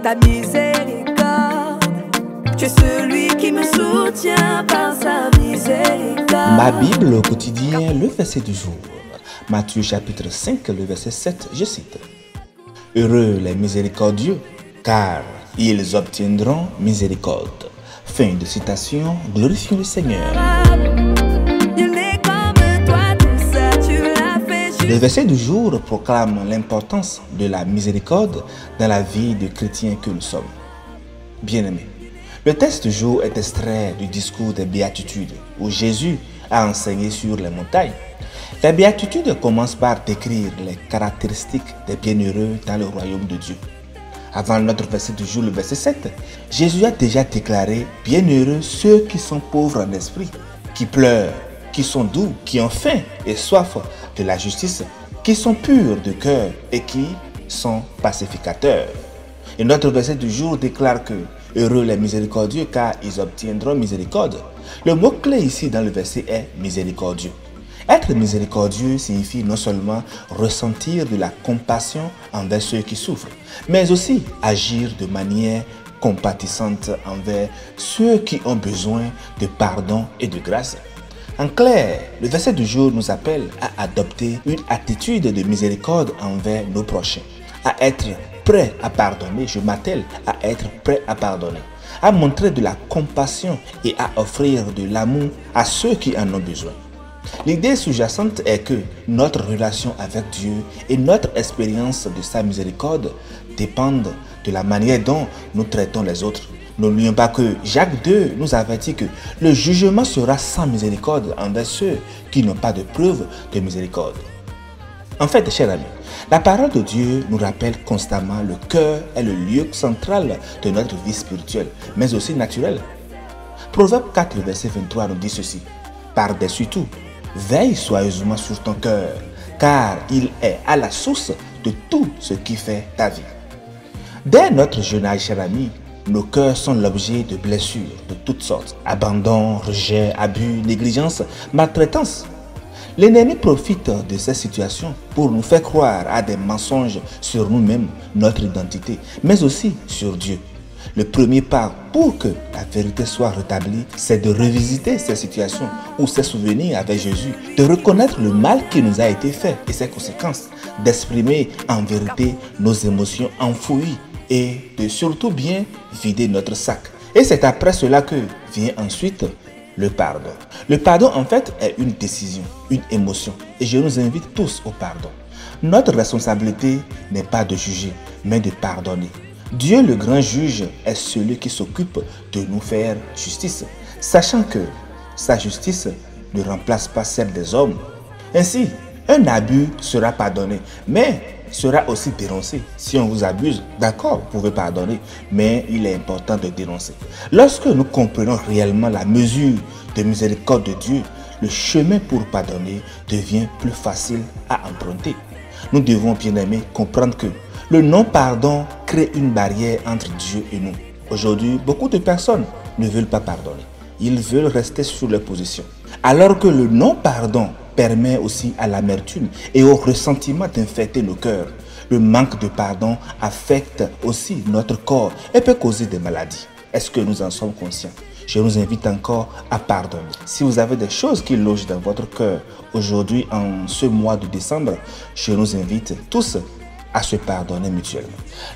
ta miséricorde. Tu es celui qui me soutient par sa miséricorde. Ma Bible au quotidien, le verset du jour. Matthieu chapitre 5, le verset 7, je cite. Heureux les miséricordieux, car ils obtiendront miséricorde. Fin de citation, glorifions le Seigneur. Le verset du jour proclame l'importance de la miséricorde dans la vie de chrétiens que nous sommes. Bien-aimés, le texte du jour est extrait du discours des béatitudes où Jésus a enseigné sur les montagnes. La béatitude commence par décrire les caractéristiques des bienheureux dans le royaume de Dieu. Avant notre verset du jour, le verset 7, Jésus a déjà déclaré « Bienheureux ceux qui sont pauvres en esprit, qui pleurent, qui sont doux, qui ont faim et soif de la justice, qui sont purs de cœur et qui sont pacificateurs. » Et notre verset du jour déclare que « Heureux les miséricordieux car ils obtiendront miséricorde ». Le mot-clé ici dans le verset est « miséricordieux ». Être miséricordieux signifie non seulement ressentir de la compassion envers ceux qui souffrent, mais aussi agir de manière compatissante envers ceux qui ont besoin de pardon et de grâce. En clair, le verset du jour nous appelle à adopter une attitude de miséricorde envers nos prochains, à être prêt à pardonner, je m'attelle à être prêt à pardonner, à montrer de la compassion et à offrir de l'amour à ceux qui en ont besoin. L'idée sous-jacente est que notre relation avec Dieu et notre expérience de sa miséricorde dépendent de la manière dont nous traitons les autres. N'oublions pas que Jacques 2 nous avertit que le jugement sera sans miséricorde envers ceux qui n'ont pas de preuve de miséricorde. En fait, chers amis, la parole de Dieu nous rappelle constamment le cœur est le lieu central de notre vie spirituelle, mais aussi naturelle. Proverbe 4, verset 23 nous dit ceci. Par-dessus tout, veille soigneusement sur ton cœur, car il est à la source de tout ce qui fait ta vie. Dès notre jeune âge, chers amis, nos cœurs sont l'objet de blessures de toutes sortes. Abandon, rejet, abus, négligence, maltraitance. L'ennemi profite de ces situations pour nous faire croire à des mensonges sur nous-mêmes, notre identité, mais aussi sur Dieu. Le premier pas pour que la vérité soit rétablie, c'est de revisiter ces situations ou ces souvenirs avec Jésus, de reconnaître le mal qui nous a été fait et ses conséquences, d'exprimer en vérité nos émotions enfouies et de surtout bien vider notre sac. Et c'est après cela que vient ensuite le pardon. Le pardon en fait est une décision, une émotion et je nous invite tous au pardon. Notre responsabilité n'est pas de juger, mais de pardonner. Dieu le grand juge est celui qui s'occupe de nous faire justice, sachant que sa justice ne remplace pas celle des hommes. Ainsi, un abus sera pardonné, mais sera aussi dénoncé. Si on vous abuse, d'accord, vous pouvez pardonner, mais il est important de dénoncer. Lorsque nous comprenons réellement la mesure de miséricorde de Dieu, le chemin pour pardonner devient plus facile à emprunter. Nous devons, bien aimés, comprendre que le non-pardon crée une barrière entre Dieu et nous. Aujourd'hui, beaucoup de personnes ne veulent pas pardonner. Ils veulent rester sur leur position. Alors que le non-pardon permet aussi à l'amertume et au ressentiment d'infecter nos cœurs. Le manque de pardon affecte aussi notre corps et peut causer des maladies. Est-ce que nous en sommes conscients? Je vous invite encore à pardonner. Si vous avez des choses qui logent dans votre cœur aujourd'hui, en ce mois de décembre, je nous invite tous à se pardonner mutuellement.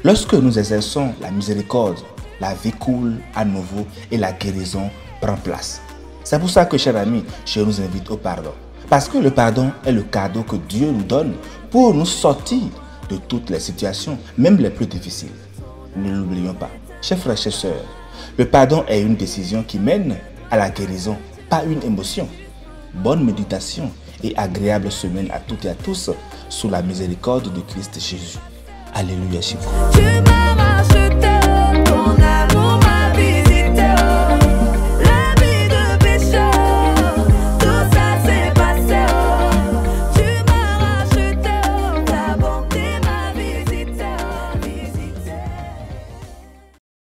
Lorsque nous exerçons la miséricorde, la vie coule à nouveau et la guérison prend place. C'est pour ça que, chers amis, je nous invite au pardon. Parce que le pardon est le cadeau que Dieu nous donne pour nous sortir de toutes les situations, même les plus difficiles. Ne l'oublions pas. Chers frères, chers sœurs, le pardon est une décision qui mène à la guérison, pas une émotion. Bonne méditation et agréable semaine à toutes et à tous sous la miséricorde de Christ Jésus. Alléluia chez vous.